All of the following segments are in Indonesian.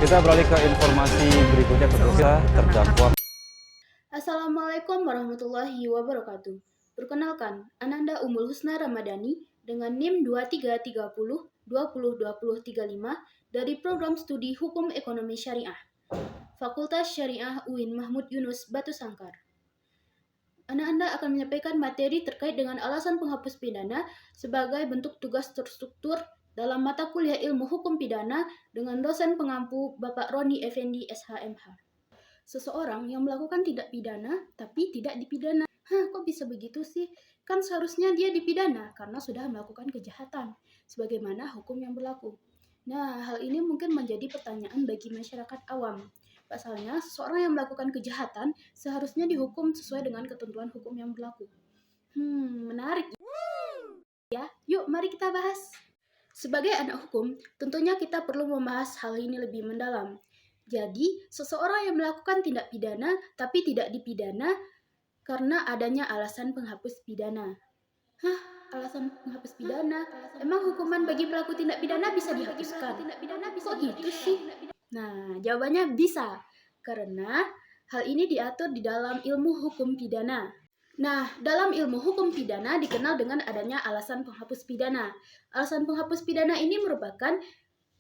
Kita beralih ke informasi berikutnya, pemirsa. Terdakwa Assalamualaikum warahmatullahi wabarakatuh. Perkenalkan, Ananda Umul Husna Ramadhani dengan NIM 2330 202035 dari Program Studi Hukum Ekonomi Syariah, Fakultas Syariah UIN Mahmud Yunus Batu Sangkar. Anda akan menyampaikan materi terkait dengan alasan penghapus pidana sebagai bentuk tugas terstruktur dalam mata kuliah ilmu hukum pidana dengan dosen pengampu Bapak Roni Effendi SHMH. Seseorang yang melakukan tindak pidana tapi tidak dipidana. Kok bisa begitu sih? Kan seharusnya dia dipidana karena sudah melakukan kejahatan, sebagaimana hukum yang berlaku. Nah, hal ini mungkin menjadi pertanyaan bagi masyarakat awam. Pasalnya, seseorang yang melakukan kejahatan seharusnya dihukum sesuai dengan ketentuan hukum yang berlaku. Menarik ya. Yuk, mari kita bahas. Sebagai anak hukum, tentunya kita perlu membahas hal ini lebih mendalam. Jadi, seseorang yang melakukan tindak pidana tapi tidak dipidana karena adanya alasan penghapus pidana. Alasan penghapus pidana? Emang hukuman bagi pelaku tindak pidana bisa dihapuskan? Kok gitu sih? Nah, jawabannya bisa. Karena hal ini diatur di dalam ilmu hukum pidana. Nah, dalam ilmu hukum pidana dikenal dengan adanya alasan penghapus pidana. Alasan penghapus pidana ini merupakan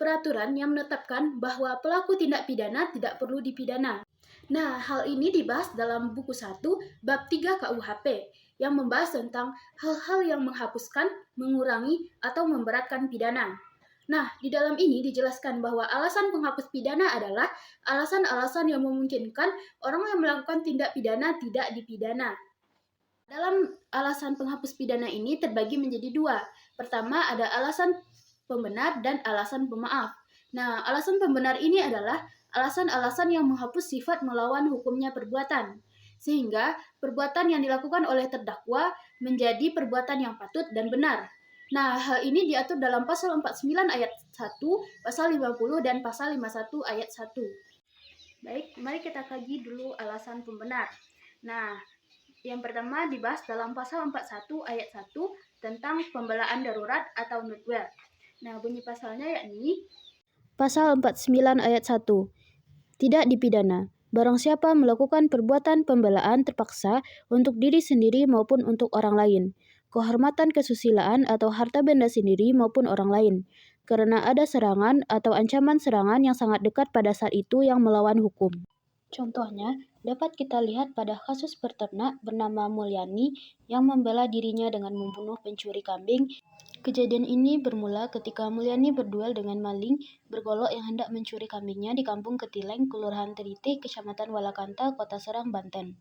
peraturan yang menetapkan bahwa pelaku tindak pidana tidak perlu dipidana. Nah, hal ini dibahas dalam buku 1 bab 3 KUHP yang membahas tentang hal-hal yang menghapuskan, mengurangi, atau memberatkan pidana. Nah, di dalam ini dijelaskan bahwa alasan penghapus pidana adalah alasan-alasan yang memungkinkan orang yang melakukan tindak pidana tidak dipidana. Dalam alasan penghapus pidana ini terbagi menjadi dua. Pertama, ada alasan pembenar dan alasan pemaaf. Nah, alasan pembenar ini adalah alasan-alasan yang menghapus sifat melawan hukumnya perbuatan, sehingga perbuatan yang dilakukan oleh terdakwa menjadi perbuatan yang patut dan benar. Nah, hal ini diatur dalam pasal 49 ayat 1, pasal 50 dan pasal 51 ayat 1. Baik, mari kita kaji dulu alasan pembenar. Nah, yang pertama dibahas dalam pasal 41 ayat 1 tentang pembelaan darurat atau nutwer. Nah, bunyi pasalnya yakni Pasal 49 ayat 1. Tidak dipidana. Barang siapa melakukan perbuatan pembelaan terpaksa untuk diri sendiri maupun untuk orang lain, kehormatan kesusilaan atau harta benda sendiri maupun orang lain, karena ada serangan atau ancaman serangan yang sangat dekat pada saat itu yang melawan hukum. Contohnya, dapat kita lihat pada kasus peternak bernama Mulyani yang membela dirinya dengan membunuh pencuri kambing. Kejadian ini bermula ketika Mulyani berduel dengan maling bergolok yang hendak mencuri kambingnya di Kampung Ketileng, Kelurahan Teritih, Kecamatan Walakanta, Kota Serang, Banten.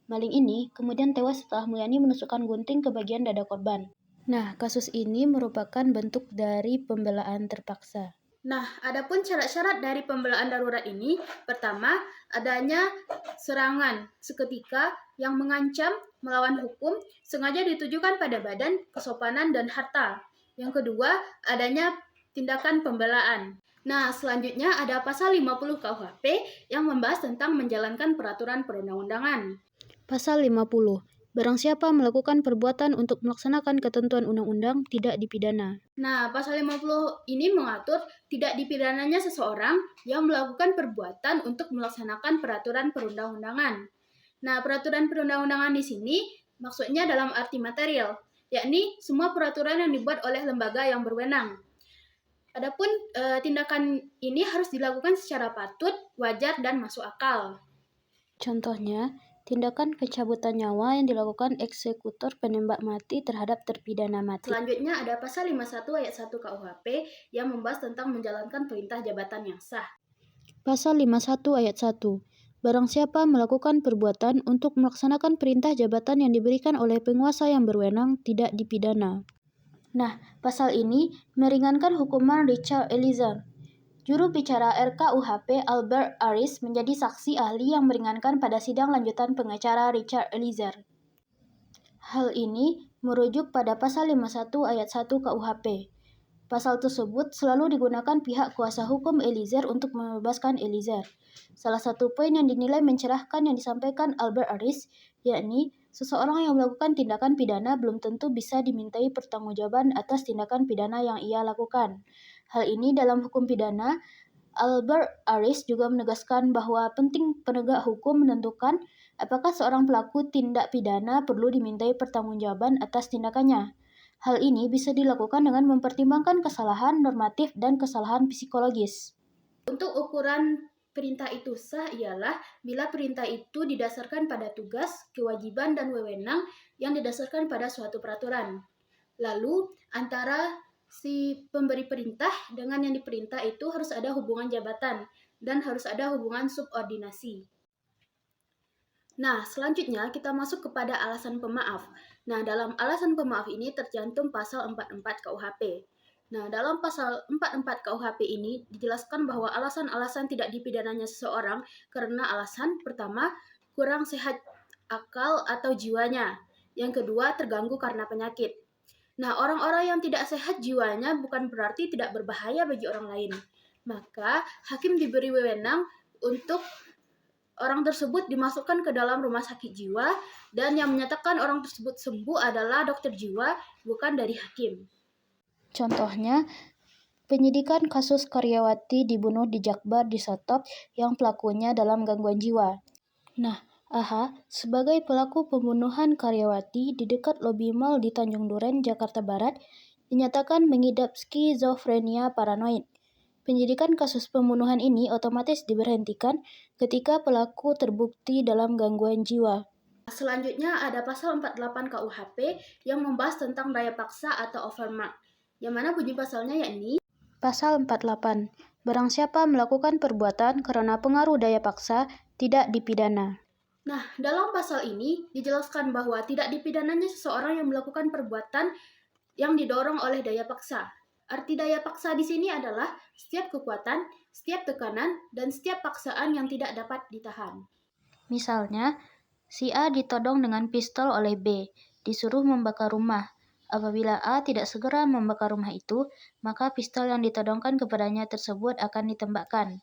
Maling ini kemudian tewas setelah Mulyani menusukkan gunting ke bagian dada korban. Nah, kasus ini merupakan bentuk dari pembelaan terpaksa. Nah, adapun syarat-syarat dari pembelaan darurat ini, pertama, adanya serangan seketika yang mengancam melawan hukum, sengaja ditujukan pada badan, kesopanan, dan harta. Yang kedua, adanya tindakan pembelaan. Nah, selanjutnya ada pasal 50 KUHP yang membahas tentang menjalankan peraturan perundang-undangan. Pasal 50. Barang siapa melakukan perbuatan untuk melaksanakan ketentuan undang-undang tidak dipidana. Nah, pasal 50 ini mengatur tidak dipidananya seseorang yang melakukan perbuatan untuk melaksanakan peraturan perundang-undangan. Nah, peraturan perundang-undangan di sini maksudnya dalam arti material, yakni semua peraturan yang dibuat oleh lembaga yang berwenang. Adapun tindakan ini harus dilakukan secara patut, wajar, dan masuk akal. Contohnya, tindakan pencabutan nyawa yang dilakukan eksekutor penembak mati terhadap terpidana mati. Selanjutnya ada pasal 51 ayat 1 KUHP yang membahas tentang menjalankan perintah jabatan yang sah. Pasal 51 ayat 1. Barang siapa melakukan perbuatan untuk melaksanakan perintah jabatan yang diberikan oleh penguasa yang berwenang tidak dipidana. Nah, pasal ini meringankan hukuman Richard Eliezer. Juru bicara RKUHP Albert Aris menjadi saksi ahli yang meringankan pada sidang lanjutan pengacara Richard Eliezer. Hal ini merujuk pada pasal 51 ayat 1 KUHP. Pasal tersebut selalu digunakan pihak kuasa hukum Eliezer untuk membebaskan Eliezer. Salah satu poin yang dinilai mencerahkan yang disampaikan Albert Aris, yakni seseorang yang melakukan tindakan pidana belum tentu bisa dimintai pertanggungjawaban atas tindakan pidana yang ia lakukan. Hal ini dalam hukum pidana Albert Aris juga menegaskan bahwa penting penegak hukum menentukan apakah seorang pelaku tindak pidana perlu dimintai pertanggungjawaban atas tindakannya. Hal ini bisa dilakukan dengan mempertimbangkan kesalahan normatif dan kesalahan psikologis. Untuk ukuran perintah itu sah ialah bila perintah itu didasarkan pada tugas, kewajiban, dan wewenang yang didasarkan pada suatu peraturan. Lalu antara si pemberi perintah dengan yang diperintah itu harus ada hubungan jabatan dan harus ada hubungan subordinasi. Nah, selanjutnya kita masuk kepada alasan pemaaf. Nah, dalam alasan pemaaf ini tercantum pasal 44 KUHP. Nah, dalam pasal 44 KUHP ini dijelaskan bahwa alasan-alasan tidak dipidananya seseorang karena alasan pertama, kurang sehat akal atau jiwanya. Yang kedua, terganggu karena penyakit. Nah, orang-orang yang tidak sehat jiwanya bukan berarti tidak berbahaya bagi orang lain. Maka, hakim diberi wewenang untuk orang tersebut dimasukkan ke dalam rumah sakit jiwa dan yang menyatakan orang tersebut sembuh adalah dokter jiwa, bukan dari hakim. Contohnya, penyidikan kasus karyawati dibunuh di Jakbar di Sotop yang pelakunya dalam gangguan jiwa. Nah, AH sebagai pelaku pembunuhan karyawati di dekat lobi mal di Tanjung Duren, Jakarta Barat, dinyatakan mengidap skizofrenia paranoid. Penyidikan kasus pembunuhan ini otomatis diberhentikan ketika pelaku terbukti dalam gangguan jiwa. Selanjutnya ada pasal 48 KUHP yang membahas tentang daya paksa atau overmark, yang mana bunyi pasalnya yakni Pasal 48. Barang siapa melakukan perbuatan karena pengaruh daya paksa tidak dipidana. Nah, dalam pasal ini dijelaskan bahwa tidak dipidananya seseorang yang melakukan perbuatan yang didorong oleh daya paksa. Arti daya paksa di sini adalah setiap kekuatan, setiap tekanan, dan setiap paksaan yang tidak dapat ditahan. Misalnya, si A ditodong dengan pistol oleh B, disuruh membakar rumah. Apabila A tidak segera membakar rumah itu, maka pistol yang ditodongkan kepadanya tersebut akan ditembakkan.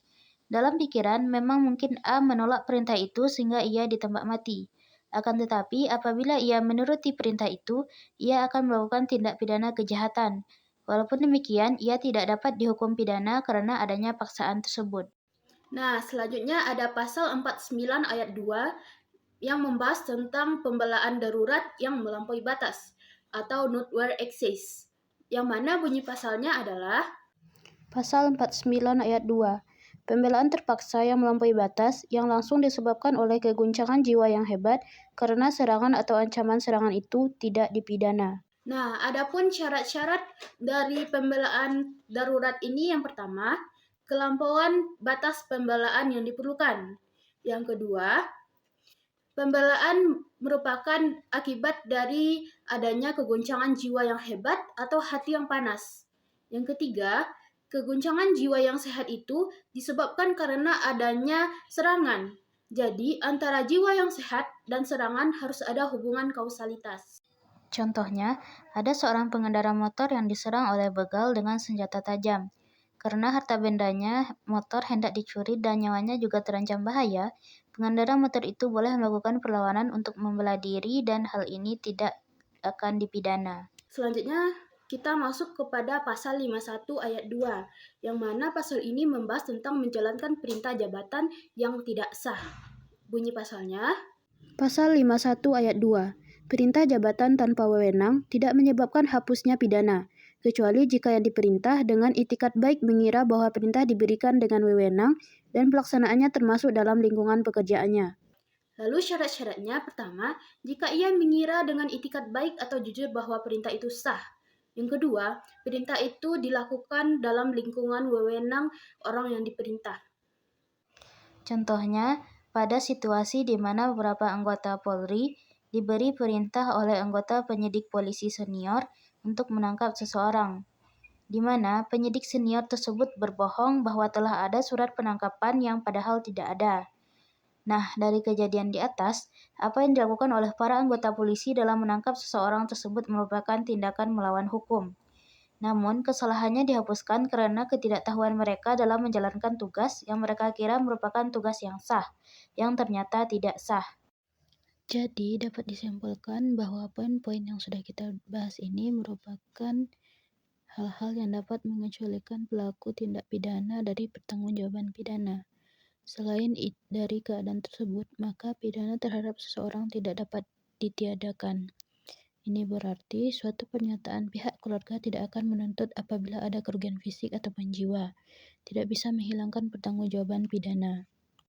Dalam pikiran, memang mungkin A menolak perintah itu sehingga ia ditembak mati. Akan tetapi, apabila ia menuruti perintah itu, ia akan melakukan tindak pidana kejahatan. Walaupun demikian, ia tidak dapat dihukum pidana karena adanya paksaan tersebut. Nah, selanjutnya ada pasal 49 ayat 2 yang membahas tentang pembelaan darurat yang melampaui batas atau not where excess. Yang mana bunyi pasalnya adalah Pasal 49 ayat 2. Pembelaan terpaksa yang melampaui batas yang langsung disebabkan oleh keguncangan jiwa yang hebat karena serangan atau ancaman serangan itu tidak dipidana. Nah, adapun syarat-syarat dari pembelaan darurat ini yang pertama, kelampauan batas pembelaan yang diperlukan. Yang kedua, pembelaan merupakan akibat dari adanya keguncangan jiwa yang hebat atau hati yang panas. Yang ketiga, keguncangan jiwa yang sehat itu disebabkan karena adanya serangan. Jadi, antara jiwa yang sehat dan serangan harus ada hubungan kausalitas. Contohnya, ada seorang pengendara motor yang diserang oleh begal dengan senjata tajam. Karena harta bendanya motor hendak dicuri dan nyawanya juga terancam bahaya, pengendara motor itu boleh melakukan perlawanan untuk membela diri dan hal ini tidak akan dipidana. Selanjutnya, kita masuk kepada pasal 51 ayat 2, yang mana pasal ini membahas tentang menjalankan perintah jabatan yang tidak sah. Bunyi pasalnya, Pasal 51 ayat 2. Perintah jabatan tanpa wewenang tidak menyebabkan hapusnya pidana, kecuali jika yang diperintah dengan itikat baik mengira bahwa perintah diberikan dengan wewenang dan pelaksanaannya termasuk dalam lingkungan pekerjaannya. Lalu syarat-syaratnya pertama, jika ia mengira dengan itikat baik atau jujur bahwa perintah itu sah. Yang kedua, perintah itu dilakukan dalam lingkungan wewenang orang yang diperintah. Contohnya, pada situasi di mana beberapa anggota Polri diberi perintah oleh anggota penyidik polisi senior untuk menangkap seseorang, di mana penyidik senior tersebut berbohong bahwa telah ada surat penangkapan yang padahal tidak ada. Nah, dari kejadian di atas, apa yang dilakukan oleh para anggota polisi dalam menangkap seseorang tersebut merupakan tindakan melawan hukum. Namun, kesalahannya dihapuskan karena ketidaktahuan mereka dalam menjalankan tugas yang mereka kira merupakan tugas yang sah, yang ternyata tidak sah. Jadi, dapat disimpulkan bahwa poin-poin yang sudah kita bahas ini merupakan hal-hal yang dapat mengecualikan pelaku tindak pidana dari pertanggungjawaban pidana. Selain dari keadaan tersebut, maka pidana terhadap seseorang tidak dapat ditiadakan. Ini berarti suatu pernyataan pihak keluarga tidak akan menuntut apabila ada kerugian fisik ataupun jiwa, tidak bisa menghilangkan pertanggungjawaban pidana.